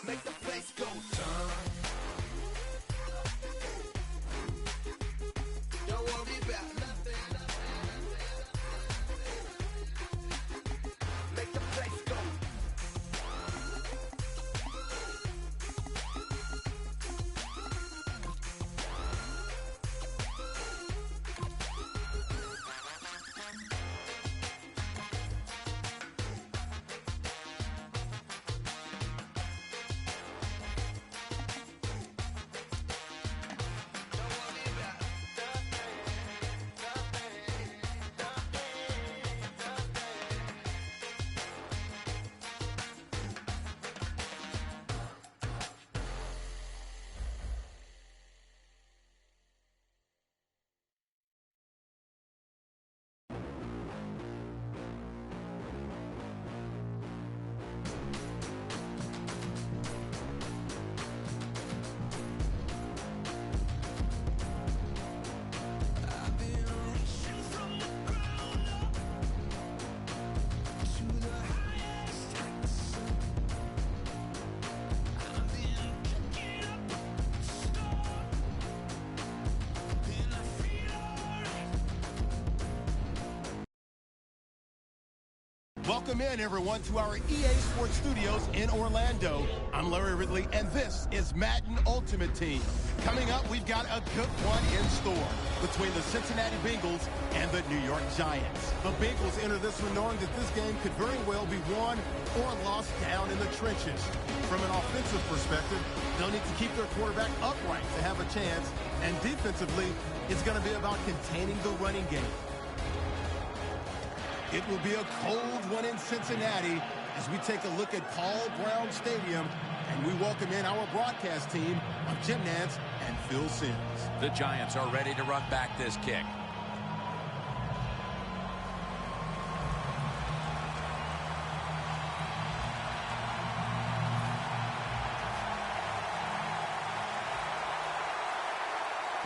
Make the place go turn. Don't worry about nothing. Make the place go. Welcome in, everyone, to our EA Sports Studios in Orlando. I'm Larry Ridley, and this is Madden Ultimate Team. Coming up, we've got a good one in store between the Cincinnati Bengals and the New York Giants. The Bengals enter this one knowing that this game could very well be won or lost down in the trenches. From an offensive perspective, they'll need to keep their quarterback upright to have a chance, and defensively, it's going to be about containing the running game. It will be a cold one in Cincinnati as we take a look at Paul Brown Stadium, and we welcome in our broadcast team of Jim Nance and Phil Simms. The Giants are ready to run back this kick.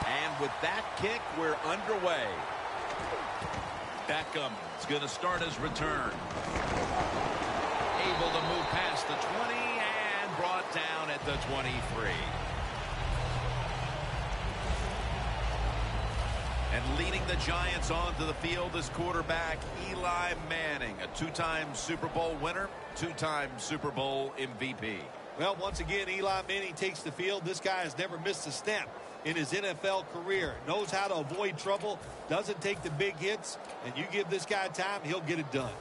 And with that kick, we're underway. Beckham is going to start his return. Able to move past the 20 and brought down at the 23. And leading the Giants onto the field is quarterback Eli Manning, a two-time Super Bowl winner, two-time Super Bowl MVP. Well, once again, Eli Manning takes the field. This guy has never missed a snap in his NFL career. Knows how to avoid trouble, doesn't take the big hits, and you give this guy time, he'll get it done.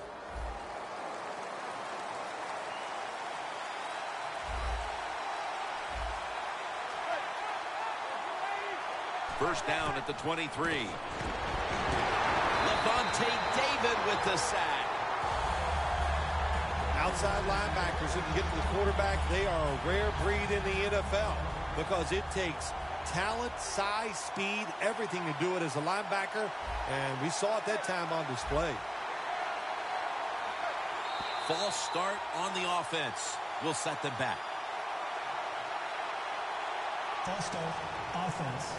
First down at the 23. Levante David with the sack. Outside linebackers who can get to the quarterback, they are a rare breed in the NFL because it takes talent, size, speed, everything to do it as a linebacker, and we saw it that time on display. False start on the offense will set them back. False start, offense.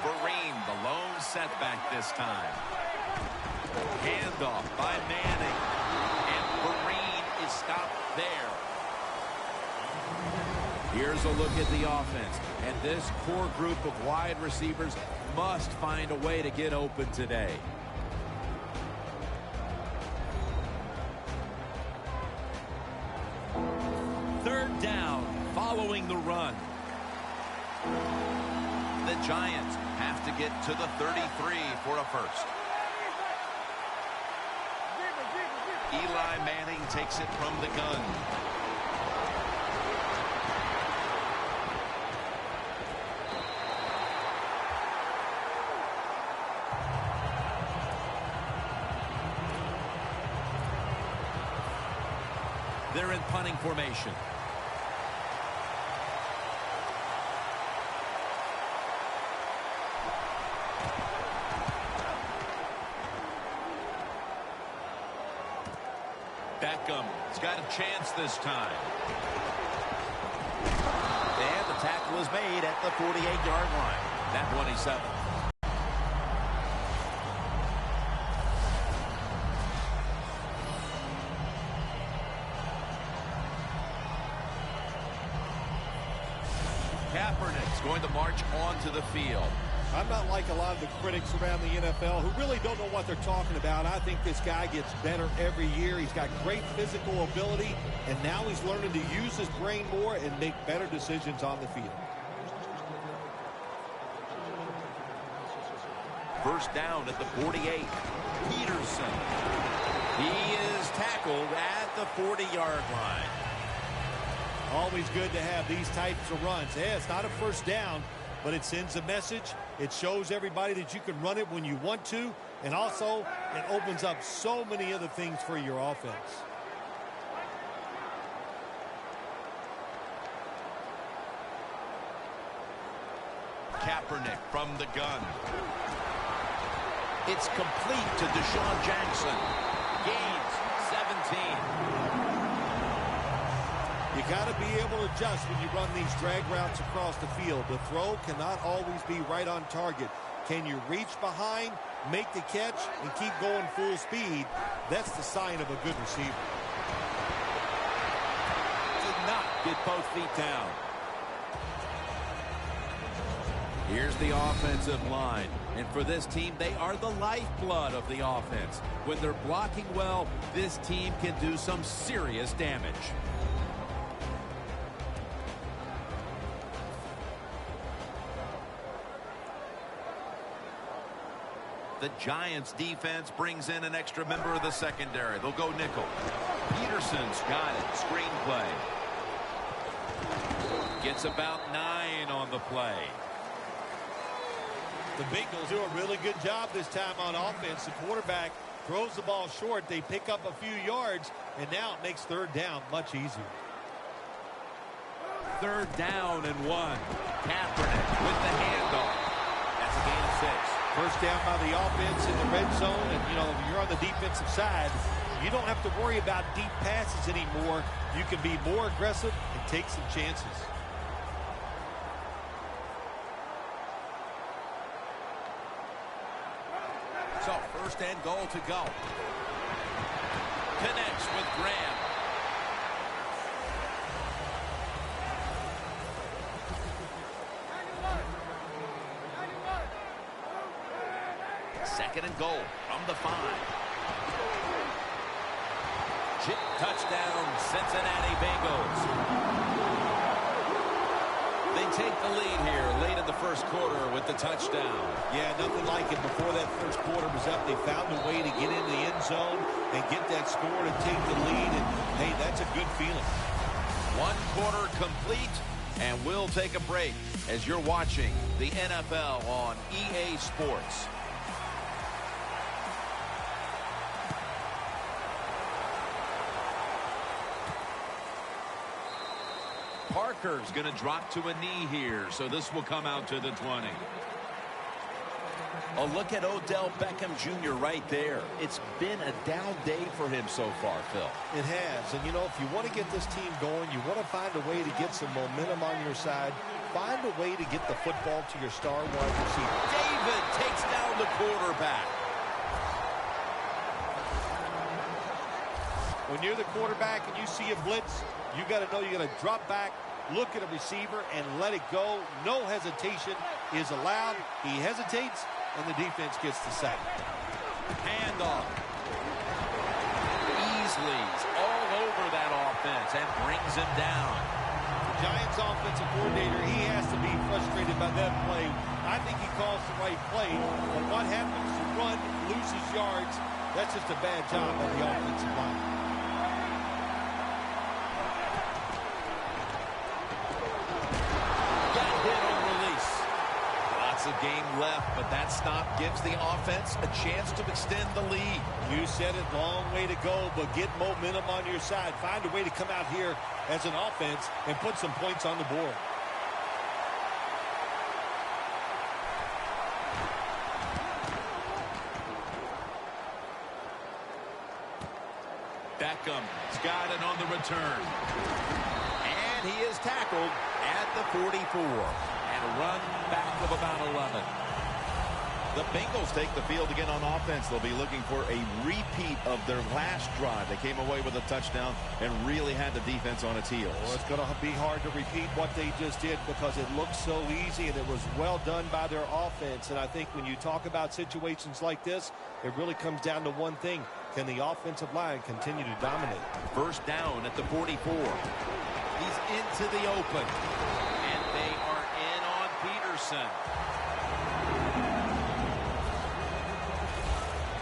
Vereen, the lone setback this time. Handoff by Manning. And Vereen is stopped there. Here's a look at the offense. And this core group of wide receivers must find a way to get open today. Third down following the run. The Giants have to get to the 33 for a first. Eli Manning takes it from the gun. They're in punting formation. Beckham's got a chance this time. And the tackle is made. made at the 48-yard line. That 27. Kaepernick's going to march onto the field. I'm not like a lot of the critics around the NFL who really don't know what they're talking about. I think this guy gets better every year. He's got great physical ability, and now he's learning to use his brain more and make better decisions on the field. First down at the 48. Peterson. He is tackled at the 40-yard line. Always good to have these types of runs. Yeah, it's not a first down, but it sends a message. It shows everybody that you can run it when you want to, and also it opens up so many other things for your offense. Kaepernick from the gun. It's complete to Deshaun Jackson. Gains 17. You got to be able to adjust when you run these drag routes across the field. The throw cannot always be right on target. Can you reach behind, make the catch, and keep going full speed? That's the sign of a good receiver. Did not get both feet down. Here's the offensive line. And for this team, they are the lifeblood of the offense. When they're blocking well, this team can do some serious damage. The Giants defense brings in an extra member of the secondary. They'll go nickel. Peterson's got it. Screenplay. Gets about 9 on the play. The Bengals do a really good job this time on offense. The quarterback throws the ball short. They pick up a few yards, and now it makes third down much easier. Third down and 1. Kaepernick with the handoff. That's a gain of 6. First down by the offense in the red zone, and if you're on the defensive side, you don't have to worry about deep passes anymore. You can be more aggressive and take some chances. So first and goal to go. Connects with Graham. Second and goal from the 5. Chip touchdown, Cincinnati Bengals. They take the lead here late in the first quarter with the touchdown. Yeah, nothing like it. Before that first quarter was up, they found a way to get in the end zone and get that score to take the lead. And, hey, that's a good feeling. One quarter complete, and we'll take a break as you're watching the NFL on EA Sports. Parker's going to drop to a knee here, so this will come out to the 20. A look at Odell Beckham Jr. right there. It's been a down day for him so far, Phil. It has. And, if you want to get this team going, you want to find a way to get some momentum on your side. Find a way to get the football to your star wide receiver. David takes down the quarterback. When you're the quarterback and you see a blitz, you got to know you got to drop back, look at a receiver, and let it go. No hesitation is allowed. He hesitates, and the defense gets the sack. Handoff. Beasley's all over that offense and brings him down. The Giants offensive coordinator, he has to be frustrated by that play. I think he calls the right play, but what happens to run, loses yards, that's just a bad job by the offensive line. Game left, but that stop gives the offense a chance to extend the lead. You said it, long way to go, but get momentum on your side. Find a way to come out here as an offense and put some points on the board. Beckham's got it on the return. And he is tackled at the 44. and run back of about 11. The Bengals take the field again on offense. They'll be looking for a repeat of their last drive. They came away with a touchdown and really had the defense on its heels. Well, it's going to be hard to repeat what they just did because it looked so easy and it was well done by their offense. And I think when you talk about situations like this, it really comes down to one thing. Can the offensive line continue to dominate? First down at the 44. He's into the open. And they are in on Peterson.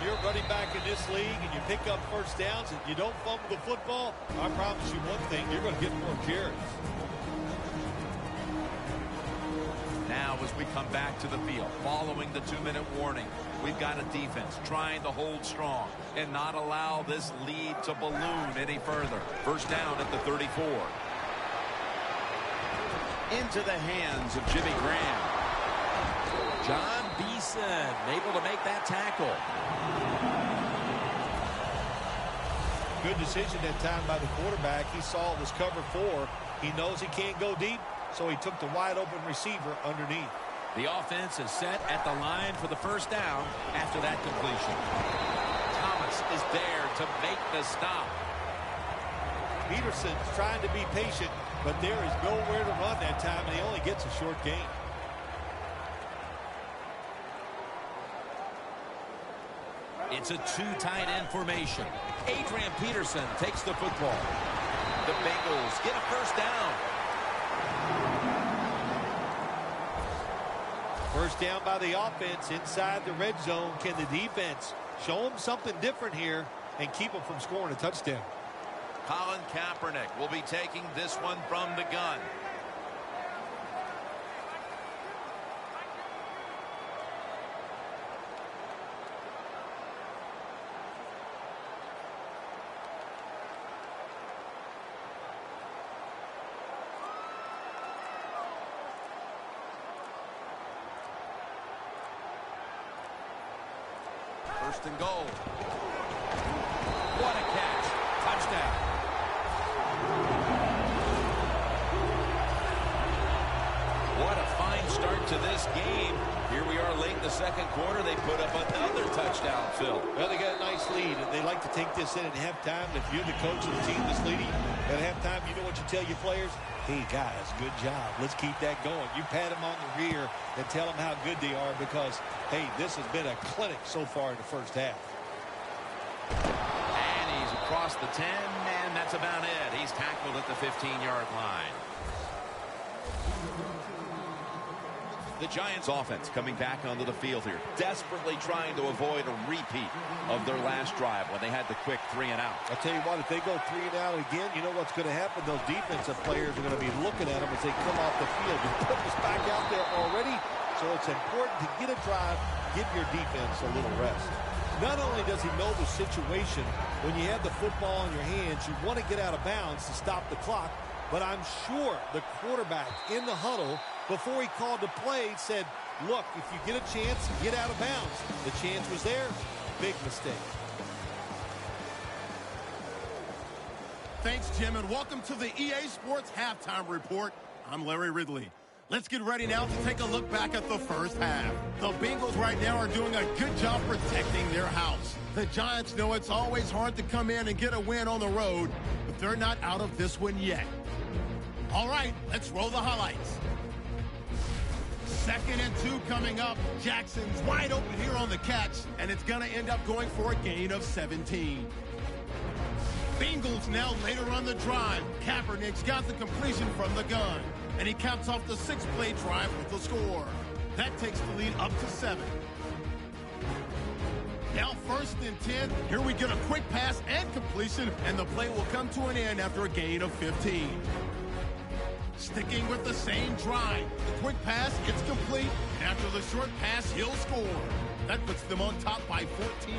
You're running back in this league and you pick up first downs and you don't fumble the football, I promise you one thing, you're going to get more carries. Now as we come back to the field, following the 2-minute warning, we've got a defense trying to hold strong and not allow this lead to balloon any further. First down at the 34. Into the hands of Jimmy Graham. John Beeson able to make that tackle. Good decision that time by the quarterback. He saw it was cover 4. He knows he can't go deep, so he took the wide open receiver underneath. The offense is set at the line for the first down after that completion. Thomas is there to make the stop. Peterson's trying to be patient, but there is nowhere to run that time, and he only gets a short gain. It's a 2 tight end formation. Adrian Peterson takes the football. The Bengals get a first down. First down by the offense inside the red zone. Can the defense show them something different here and keep them from scoring a touchdown? Colin Kaepernick will be taking this one from the gun. First and goal. What a catch. Touchdown. What a fine start to this game. Here we are late in the second quarter. They put up another touchdown, Phil. Well, they got a nice lead, and they like to take this in at halftime. If you're the coach of the team that's leading at halftime, you know what you tell your players? Hey, guys, good job. Let's keep that going. You pat them on the rear and tell them how good they are because, hey, this has been a clinic so far in the first half. And he's across the 10, and that's about it. He's tackled at the 15-yard line. The Giants offense coming back onto the field here, desperately trying to avoid a repeat of their last drive when they had the quick 3 and out. I'll tell you what, if they go 3 and out again, you know what's going to happen? Those defensive players are going to be looking at them as they come off the field. You put us back out there already, so it's important to get a drive, give your defense a little rest. Not only does he know the situation, when you have the football in your hands, you want to get out of bounds to stop the clock, but I'm sure the quarterback in the huddle before he called the play said, look, if you get a chance, get out of bounds. The chance was there. Big mistake. Thanks, Jim, and welcome to the EA Sports Halftime Report. I'm Larry Ridley. Let's get ready now to take a look back at the first half. The Bengals right now are doing a good job protecting their house. The Giants know it's always hard to come in and get a win on the road, but they're not out of this one yet. All right, let's roll the highlights. 2nd and 2 coming up. Jackson's wide open here on the catch, and it's going to end up going for a gain of 17. Bengals now later on the drive. Kaepernick's got the completion from the gun, and he caps off the 6-play drive with the score. That takes the lead up to 7. Now 1st and 10. Here we get a quick pass and completion, and the play will come to an end after a gain of 15. Sticking with the same drive. The quick pass gets complete, and after the short pass, he'll score. That puts them on top by 14.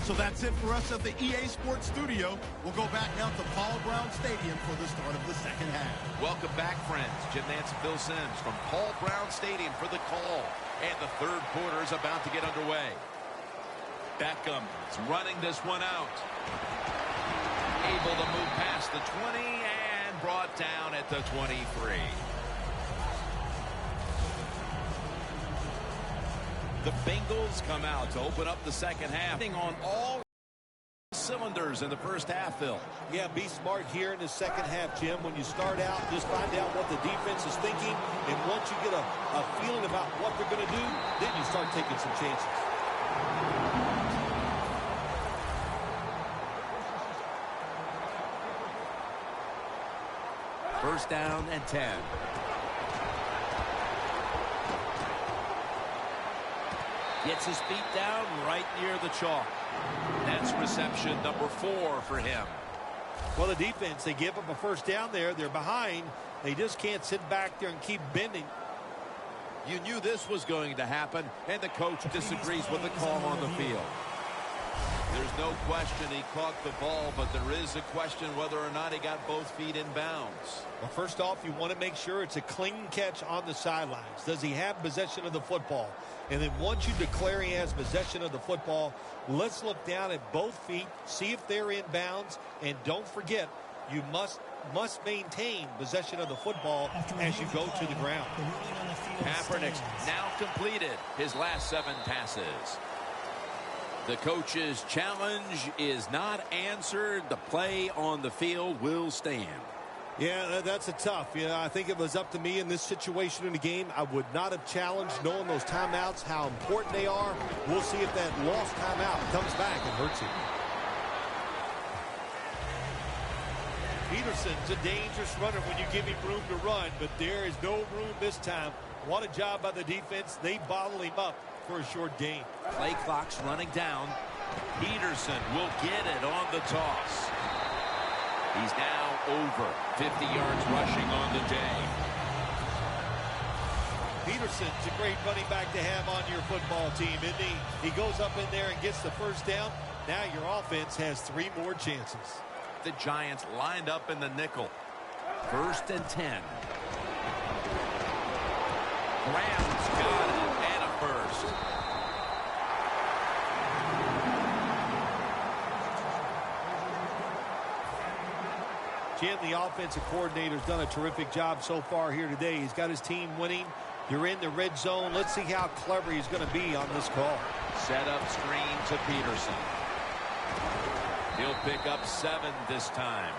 So that's it for us at the EA Sports Studio. We'll go back now to Paul Brown Stadium for the start of the second half. Welcome back, friends. Jim Nance and Phil Simms from Paul Brown Stadium for the call. And the third quarter is about to get underway. Beckham is running this one out. Able to move past the 20 and brought down at the 23. The Bengals come out to open up the second half. On all cylinders in the first half, Phil. Yeah, be smart here in the second half, Jim. When you start out, just find out what the defense is thinking. And once you get a feeling about what they're going to do, then you start taking some chances. First down and 10. Gets his feet down right near the chalk. That's reception number 4 for him. Well, the defense, they give up a first down there. They're behind. They just can't sit back there and keep bending. You knew this was going to happen, and the coach disagrees with the call on the field. There's no question he caught the ball, but there is a question whether or not he got both feet in bounds. Well, first off, you want to make sure it's a clean catch on the sidelines. Does he have possession of the football? And then once you declare he has possession of the football, let's look down at both feet, see if they're in bounds, and don't forget, you must maintain possession of the football as you go to the ground. Kaepernick's now completed his last 7 passes. The coach's challenge is not answered. The play on the field will stand. Yeah, that's a tough. Yeah, I think if it was up to me in this situation in the game, I would not have challenged, knowing those timeouts, how important they are. We'll see if that lost timeout comes back and hurts him. Peterson's a dangerous runner when you give him room to run, but there is no room this time. What a job by the defense. They bottle him up for a short gain. Play clock's running down. Peterson will get it on the toss. He's now over 50 yards rushing on the day. Peterson's a great running back to have on your football team, isn't he? He goes up in there and gets the first down. Now your offense has 3 more chances. The Giants lined up in the nickel. First and 10. Rams got it, and a first. Jim, the offensive coordinator's done a terrific job so far here today. He's got his team winning. You're in the red zone. Let's see how clever he's going to be on this call. Set up screen to Peterson. He'll pick up 7 this time.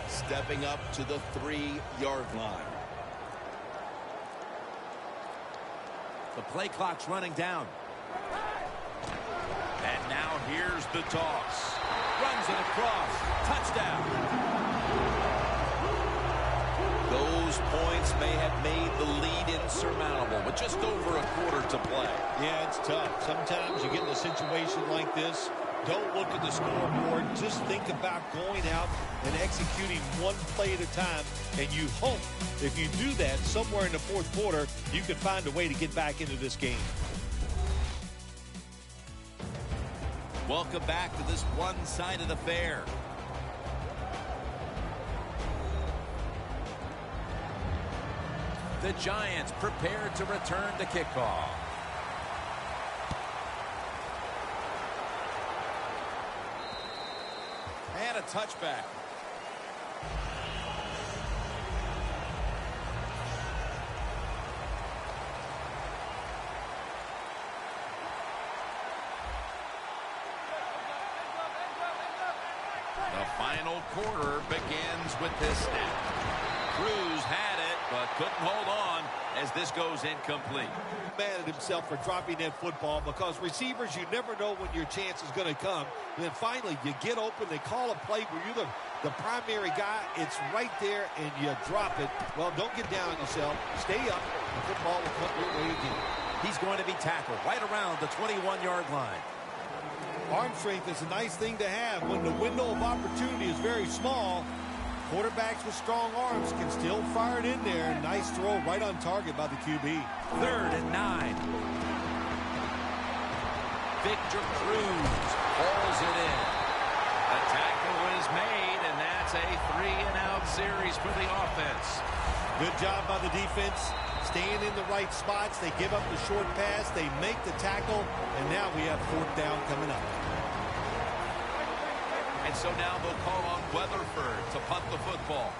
Stepping up to the 3-yard line. The play clock's running down. And now here's the toss. Runs it across. Touchdown. Those points may have made the lead insurmountable, but just over a quarter to play. Yeah, it's tough. Sometimes you get in a situation like this, don't look at the scoreboard. Just think about going out and executing one play at a time. And you hope if you do that somewhere in the fourth quarter, you can find a way to get back into this game. Welcome back to this one-sided affair. The Giants prepared to return to kickoff. And a touchback. The final quarter begins with this snap. Cruz had it, but couldn't hold on as this goes incomplete. Mad at himself for dropping that football, because receivers, you never know when your chance is going to come. And then finally, you get open, they call a play where you're the primary guy. It's right there, and you drop it. Well, don't get down on yourself. Stay up. The football will come your way again. He's going to be tackled right around the 21-yard line. Arm strength is a nice thing to have when the window of opportunity is very small. Quarterbacks with strong arms can still fire it in there. Nice throw right on target by the QB. 3rd and 9. Victor Cruz hauls it in. The tackle is made, and that's a 3-and-out series for the offense. Good job by the defense. Staying in the right spots. They give up the short pass. They make the tackle. And now we have 4th down coming up. And And so now they'll call on Weatherford to punt the football.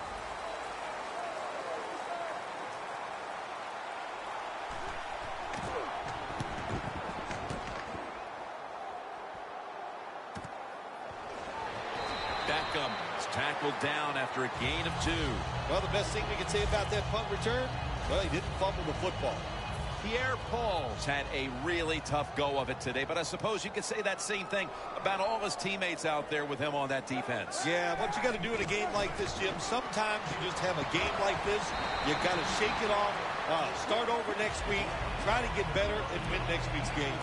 Beckham is tackled down after a gain of 2. Well, the best thing we can say about that punt return, well, he didn't fumble the football. Pierre Paul's had a really tough go of it today, but I suppose you could say that same thing about all his teammates out there with him on that defense. Yeah, what you got to do in a game like this, Jim, sometimes you just have a game like this, you got to shake it off, start over next week, try to get better, and win next week's game.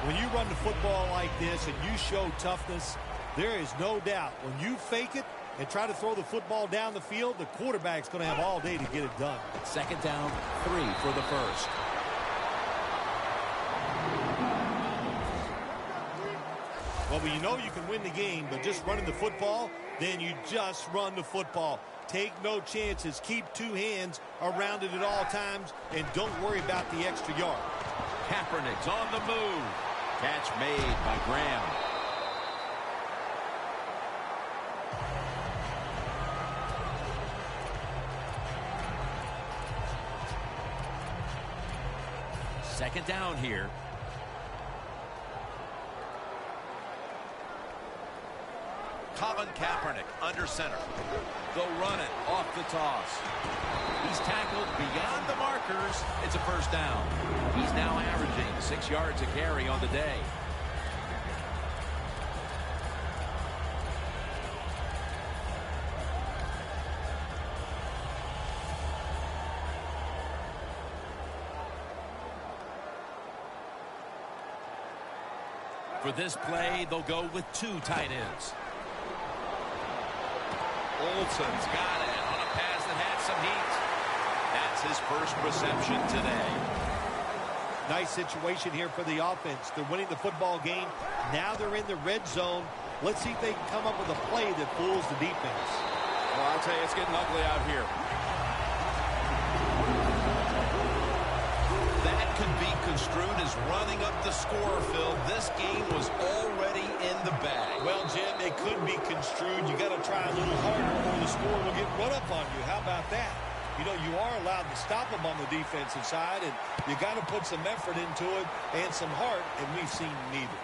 When you run the football like this and you show toughness, there is no doubt when you fake it and try to throw the football down the field, the quarterback's going to have all day to get it done. 2nd down, 3 for the first. Well, when you know you can win the game, but just running the football, then you just run the football. Take no chances. Keep 2 hands around it at all times, and don't worry about the extra yard. Kaepernick's on the move. Catch made by Graham. Second down here. Colin Kaepernick under center. They'll run it off the toss. He's tackled beyond the markers. It's a first down. He's now averaging 6 yards a carry on the day. For this play, they'll go with 2 tight ends. Olsen's got it on a pass that had some heat. That's his first reception today. Nice situation here for the offense. They're winning the football game. Now they're in the red zone. Let's see if they can come up with a play that fools the defense. Well, I'll tell you, it's getting ugly out here. That could be construed as running up the score, Phil. This game was already in the bag. Well, Jim, it could be construed. You got to try a little harder or the score will get run up on you. How about that? You know, you are allowed to stop them on the defensive side, and you got to put some effort into it and some heart, and we've seen neither.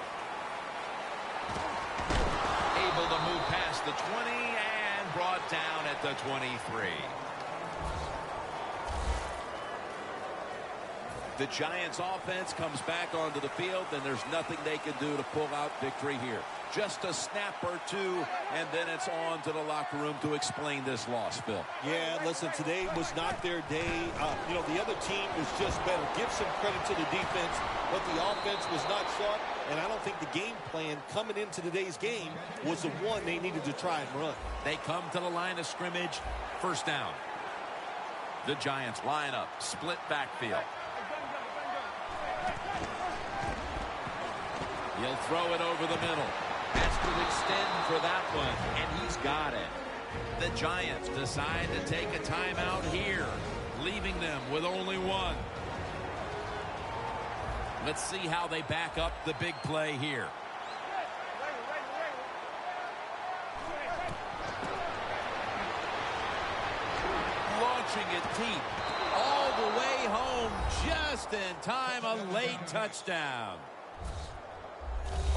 Able to move past the 20 and brought down at the 23. The Giants offense comes back onto the field, and there's nothing they can do to pull out victory here. Just a snap or 2, and then it's on to the locker room to explain this loss, Phil. Yeah, listen, today was not their day. You know, the other team was just better. Give some credit to the defense, but the offense was not sharp, and I don't think the game plan coming into today's game was the one they needed to try and run. They come to the line of scrimmage, first down. The Giants line up, split backfield. He'll throw it over the middle. Has to extend for that one, and he's got it. The Giants decide to take a timeout here, leaving them with only 1. Let's see how they back up the big play here. Launching it deep, all the way home, just in time, a late touchdown.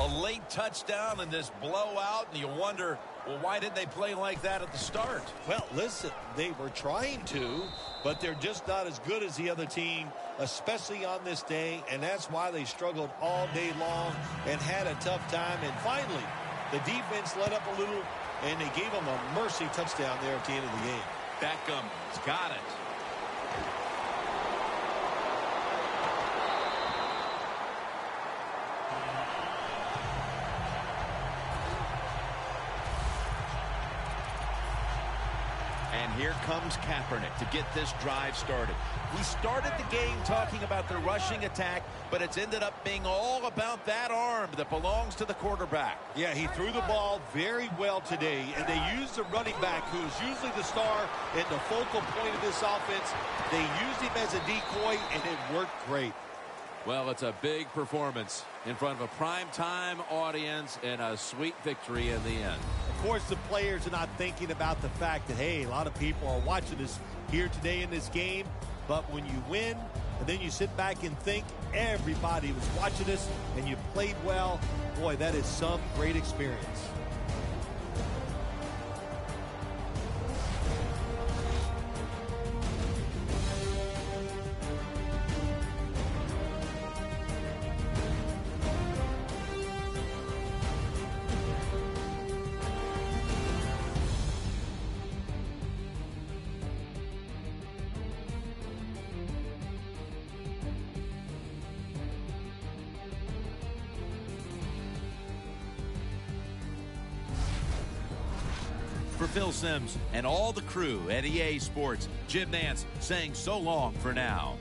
A late touchdown in this blowout, and you wonder, well, why didn't they play like that at the start? Well, listen, they were trying to, but they're just not as good as the other team, especially on this day, and that's why they struggled all day long and had a tough time. And finally, the defense let up a little, and they gave them a mercy touchdown there at the end of the game. Beckham's got it. And here comes Kaepernick to get this drive started. We started the game talking about the rushing attack, but it's ended up being all about that arm that belongs to the quarterback. Yeah, he threw the ball very well today, and they used the running back, who's usually the star and the focal point of this offense. They used him as a decoy, and it worked great. Well, it's a big performance in front of a primetime audience and a sweet victory in the end. Of course, the players are not thinking about the fact that, hey, a lot of people are watching us here today in this game. But when you win and then you sit back and think everybody was watching us and you played well, boy, that is some great experience. For Phil Simms and all the crew at EA Sports, Jim Nantz saying so long for now.